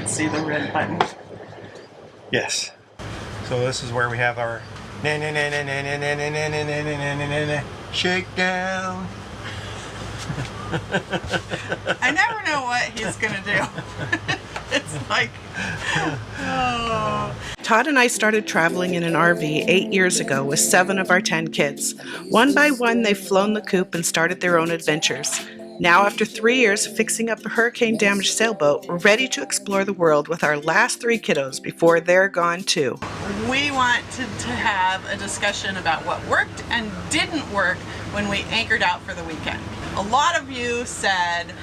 can't see the red button. Yes. So this is where we have our shakedown. I never know what he's gonna do. It's like, oh. Todd and I started traveling in an RV 8 years ago with 7 of our 10 kids. One by one, they've flown the coop and started their own adventures. Now, after 3 years of fixing up a hurricane-damaged sailboat, we're ready to explore the world with our last 3 kiddos before they're gone too. We wanted to have a discussion about what worked and didn't work when we anchored out for the weekend. A lot of you said,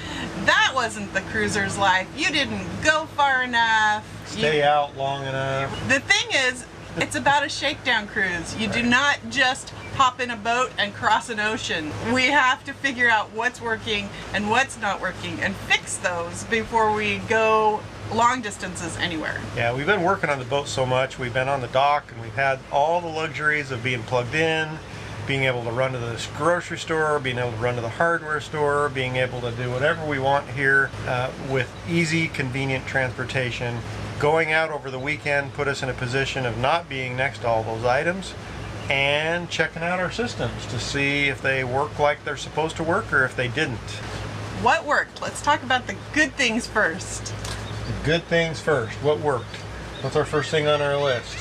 that wasn't the cruiser's life. You didn't go far enough. Stay out long enough. The thing is, it's about a shakedown cruise. You do not just hop in a boat and cross an ocean. We have to figure out what's working and what's not working and fix those before we go long distances anywhere. Yeah, we've been working on the boat so much. We've been on the dock and we've had all the luxuries of being plugged in, being able to run to the grocery store, being able to run to the hardware store, being able to do whatever we want here with easy, convenient transportation. Going out over the weekend put us in a position of not being next to all those items and checking out our systems to see if they work like they're supposed to work or if they didn't. What worked? Let's talk about the good things first. The good things first. What worked? What's our first thing on our list?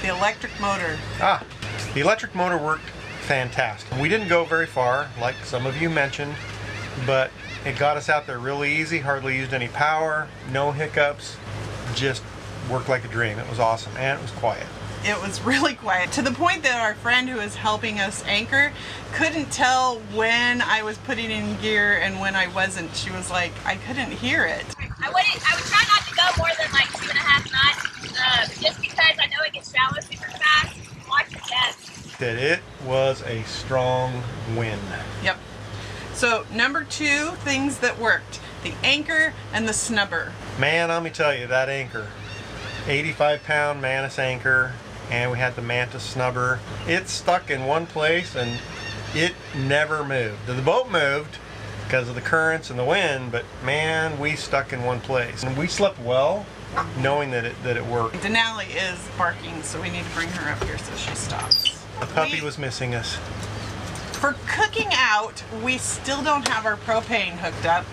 The electric motor. The electric motor worked fantastic. We didn't go very far, like some of you mentioned, but it got us out there really easy, hardly used any power, no hiccups, just worked like a dream. It was awesome, and it was quiet. It was really quiet, to the point that our friend who was helping us anchor couldn't tell when I was putting in gear and when I wasn't. She was like, I couldn't hear it. I would try not to go more than like 2.5 knots, just because I know it gets shallow super fast. Watch your depth. That it was a strong wind. Yep. So number 2 things that worked, the anchor and the snubber. Man, let me tell you, that anchor, 85-pound Manus anchor, and we had the Mantis snubber. It stuck in one place and it never moved. The boat moved because of the currents and the wind, but man, we stuck in one place. And we slept well, knowing that it worked. Denali is barking, so we need to bring her up here so she stops. The puppy was missing us. For cooking out, we still don't have our propane hooked up.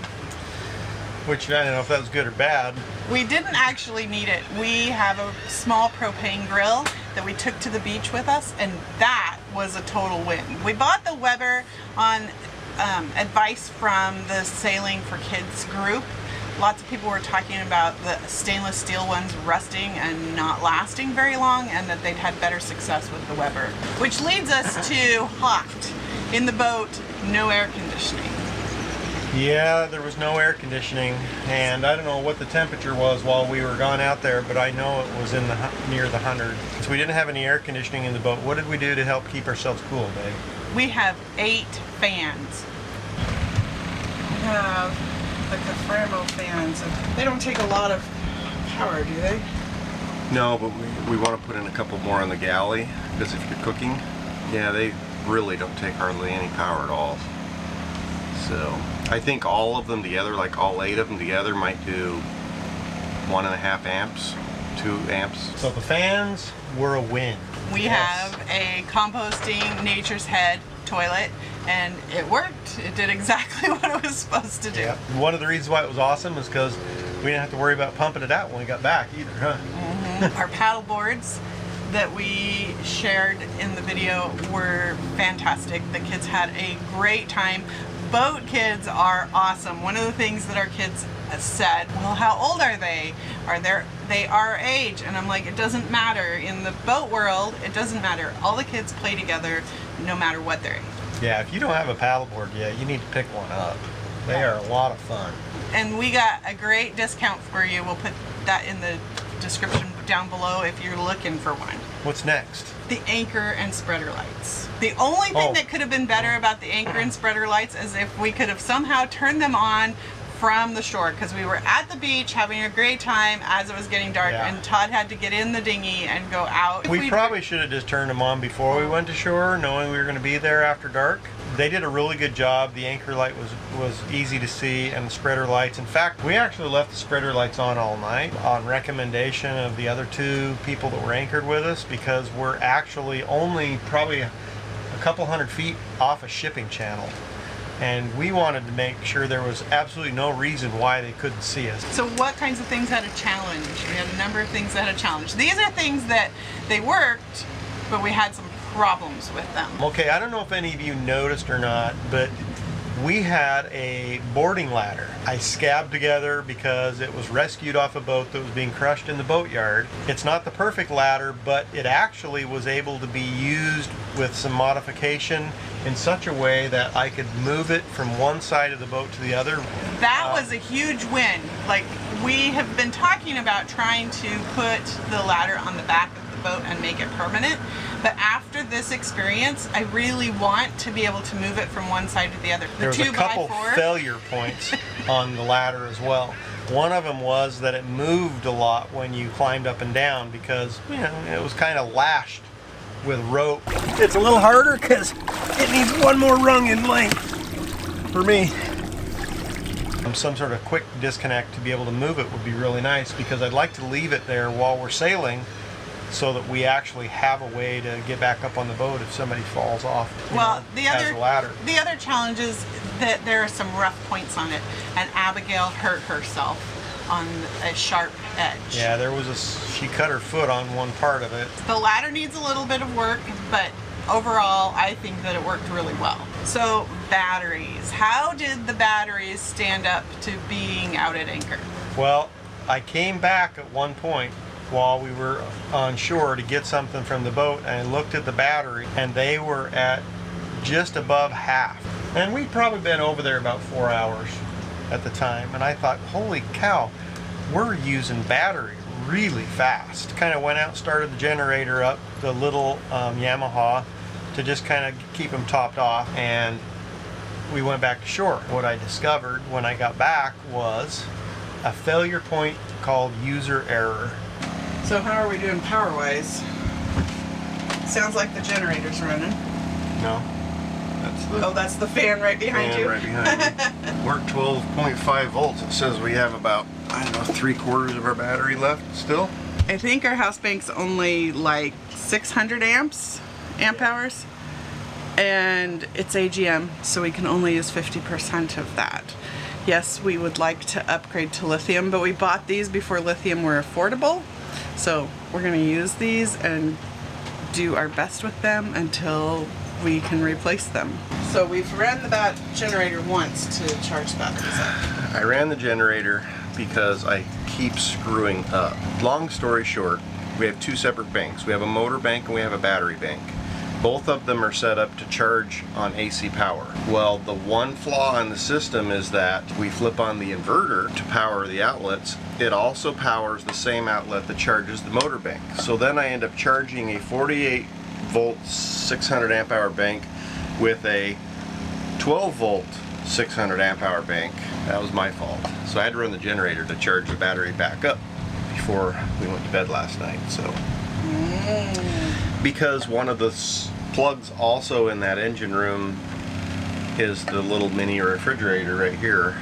Which, I don't know if that was good or bad. We didn't actually need it. We have a small propane grill that we took to the beach with us, and that was a total win. We bought the Weber on advice from the Sailing for Kids group. Lots of people were talking about the stainless steel ones rusting and not lasting very long, and that they'd had better success with the Weber. Which leads us to hot. In the boat, no air conditioning. Yeah, there was no air conditioning, and I don't know what the temperature was while we were gone out there, but I know it was in the near the 100. So we didn't have any air conditioning in the boat. What did we do to help keep ourselves cool, babe? We have 8 fans. We have the caframo fans. They don't take a lot of power, do they? No, but we want to put in a couple more on the galley, because if you're cooking, yeah, they really don't take hardly any power at all. So I think all of them together, like all 8 of them together, might do 1.5 amps, 2 amps. So the fans were a win. We have a composting Nature's Head toilet, and it worked. It did exactly what it was supposed to do. Yeah. One of the reasons why it was awesome is because we didn't have to worry about pumping it out when we got back either, huh? Mm-hmm. Our paddle boards that we shared in the video were fantastic. The kids had a great time. Boat kids are awesome. One of the things that our kids said, well, how old are they? They are our age. And I'm like, it doesn't matter. In the boat world, it doesn't matter. All the kids play together no matter what their age. Yeah, if you don't have a paddleboard yet, you need to pick one up. They are a lot of fun. And we got a great discount for you. We'll put that in the description down below if you're looking for one. What's next? The anchor and spreader lights. The only thing that could have been better about the anchor and spreader lights is if we could have somehow turned them on from the shore, because we were at the beach having a great time as it was getting dark, and Todd had to get in the dinghy and go out. We probably should have just turned them on before we went to shore, knowing we were going to be there after dark. They did a really good job. The anchor light was easy to see, and the spreader lights. In fact, we actually left the spreader lights on all night on recommendation of the other two people that were anchored with us, because we're actually only probably a couple hundred feet off a shipping channel. And we wanted to make sure there was absolutely no reason why they couldn't see us. So what kinds of things had a challenge? We had a number of things that had a challenge. These are things that they worked, but we had some problems with them. Okay, I don't know if any of you noticed or not, but we had a boarding ladder I scabbed together because it was rescued off a boat that was being crushed in the boatyard. It's not the perfect ladder, but it actually was able to be used with some modification in such a way that I could move it from one side of the boat to the other. That was a huge win. Like, we have been talking about trying to put the ladder on the back of the boat and make it permanent, but after this experience, I really want to be able to move it from one side to the other. There was a couple failure points on the ladder as well. One of them was that it moved a lot when you climbed up and down because, you know, it was kind of lashed with rope. It's a little harder because it needs one more rung in length for me. Some sort of quick disconnect to be able to move it would be really nice, because I'd like to leave it there while we're sailing so that we actually have a way to get back up on the boat if somebody falls off. Well, as a ladder. The other challenge is that there are some rough points on it, and Abigail hurt herself on a sharp edge. Yeah, she cut her foot on one part of it. The ladder needs a little bit of work, but overall, I think that it worked really well. So, batteries. How did the batteries stand up to being out at anchor? Well, I came back at one point while we were on shore to get something from the boat, and I looked at the battery, and they were at just above half. And we'd probably been over there about 4 hours at the time, and I thought, holy cow, we're using battery really fast. Kind of went out and started the generator up, the little Yamaha, to just kind of keep them topped off, and we went back to shore. What I discovered when I got back was a failure point called user error. So how are we doing power-wise? Sounds like the generator's running. No, that's the fan right behind you. Right behind me. We're 12.5 volts. It says we have about, I don't know, 3/4 of our battery left still. I think our house bank's only like 600 amp hours, and it's AGM, so we can only use 50% of that. Yes, we would like to upgrade to lithium, but we bought these before lithium were affordable, so we're going to use these and do our best with them until we can replace them. So we've ran the generator once to charge the batteries up. I ran the generator because I keep screwing up. Long story short, we have two separate banks. We have a motor bank and we have a battery bank. Both of them are set up to charge on AC power. Well, the one flaw in the system is that we flip on the inverter to power the outlets. It also powers the same outlet that charges the motor bank. So then I end up charging a 48 volt 600 amp hour bank with a 12 volt 600 amp hour bank. That was my fault. So I had to run the generator to charge the battery back up before we went to bed last night. So because one of the plugs also in that engine room is the little mini refrigerator right here,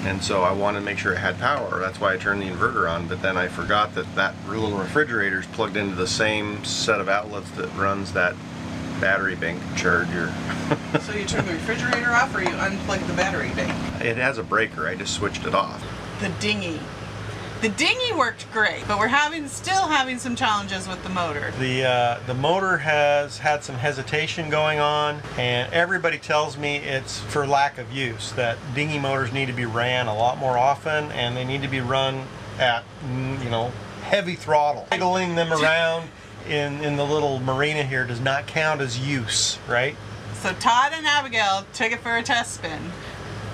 and so I wanted to make sure it had power. That's why I turned the inverter on, but then I forgot that that little refrigerator is plugged into the same set of outlets that runs that battery bank charger. So you turn the refrigerator off, or you unplug the battery bank? It has a breaker, I just switched it off. The dinghy. The dinghy worked great, but we're still having some challenges with the motor. The motor has had some hesitation going on, and everybody tells me it's for lack of use, that dinghy motors need to be ran a lot more often, and they need to be run at, you know, heavy throttle. Idling them around in the little marina here does not count as use, right? So Todd and Abigail took it for a test spin.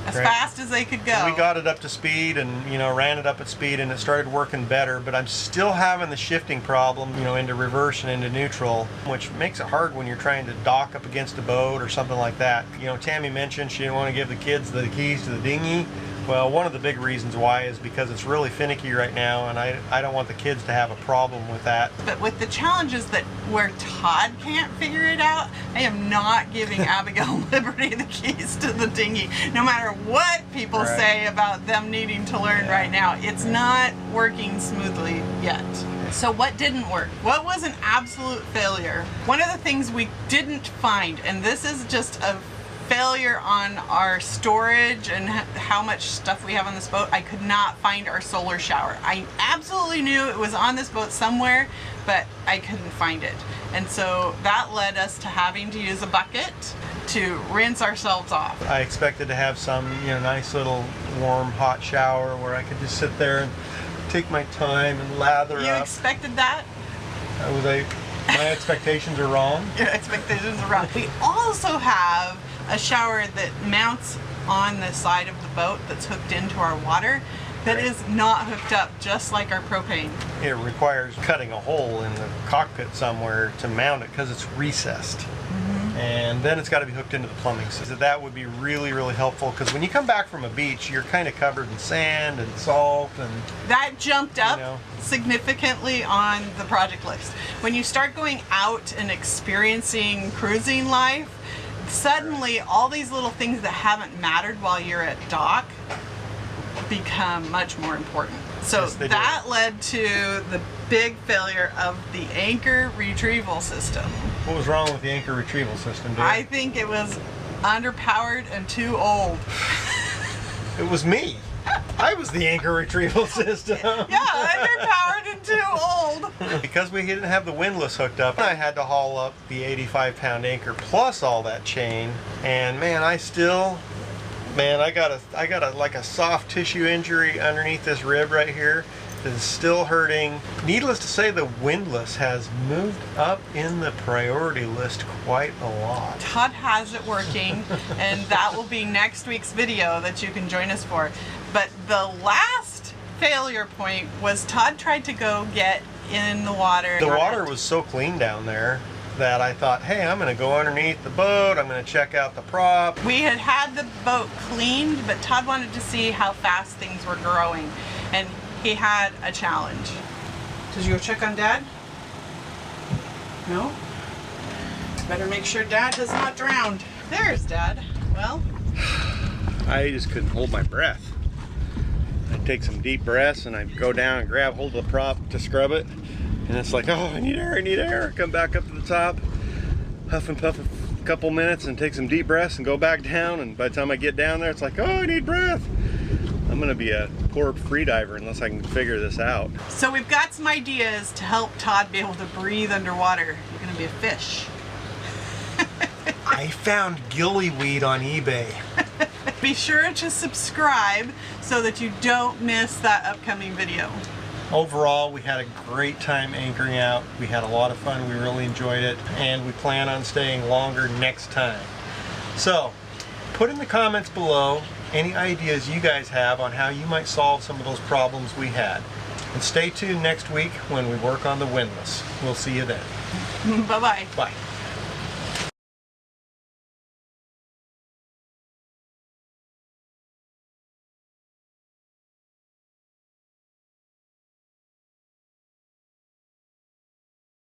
As fast as they could go. We got it up to speed and, you know, ran it up at speed, and it started working better, but I'm still having the shifting problem, you know, into reverse and into neutral, which makes it hard when you're trying to dock up against a boat or something like that. You know, Tammy mentioned she didn't want to give the kids the keys to the dinghy. Well, one of the big reasons why is because it's really finicky right now, and I don't want the kids to have a problem with that. But with the challenges that where Todd can't figure it out, I am not giving Abigail Liberty the keys to the dinghy. No matter what people Right. say about them needing to learn right now, it's not working smoothly yet. So what didn't work? What was an absolute failure? One of the things we didn't find, and this is just a failure on our storage and how much stuff we have on this boat, I could not find our solar shower. I absolutely knew it was on this boat somewhere, but I couldn't find it. And so that led us to having to use a bucket to rinse ourselves off. I expected to have some, nice little warm hot shower where I could just sit there and take my time and lather You up. expected that? My expectations are wrong. Your expectations are wrong. We also have a shower that mounts on the side of the boat that's hooked into our water that is not hooked up, just like our propane. It requires cutting a hole in the cockpit somewhere to mount it because it's recessed. And then it's got to be hooked into the plumbing system. That would be really, really helpful because when you come back from a beach, you're kind of covered in sand and salt and That jumped up know. significantly on the project list. When you start going out and experiencing cruising life, suddenly all these little things that haven't mattered while you're at dock become much more important. So Yes, they do. that led to the big failure of the anchor retrieval system. What was wrong with the anchor retrieval system, dude? I think it was underpowered and too old. It was me. I was the anchor retrieval system. Yeah, underpowered and too old. Because we didn't have the windlass hooked up, I had to haul up the 85-pound anchor plus all that chain. And man, I got a soft tissue injury underneath this rib right here that is still hurting. Needless to say, the windlass has moved up in the priority list quite a lot. Todd has it working, and that will be next week's video that you can join us for. But the last failure point was Todd tried to go get in the water. The water was so clean down there that I thought, hey, I'm going to go underneath the boat, I'm going to check out the prop. We had the boat cleaned, but Todd wanted to see how fast things were growing, and he had a challenge. Did you go check on Dad? No? Better make sure Dad has not drowned. There's Dad. Well, I just couldn't hold my breath. I take some deep breaths and I go down and grab hold of the prop to scrub it. And it's like, oh, I need air. Come back up to the top, huff and puff a couple minutes and take some deep breaths and go back down. And by the time I get down there, it's like, oh, I need breath. I'm gonna be a poor free diver unless I can figure this out. so we've got some ideas to help Todd be able to breathe underwater. You're gonna be a fish. I found gillyweed on eBay. Be sure to subscribe so that you don't miss that upcoming video. Overall, we had a great time anchoring out. We had a lot of fun. We really enjoyed it. And we plan on staying longer next time. So, put in the comments below any ideas you guys have on how you might solve some of those problems we had. And stay tuned next week when we work on the windlass. We'll see you then. Bye-bye. Bye.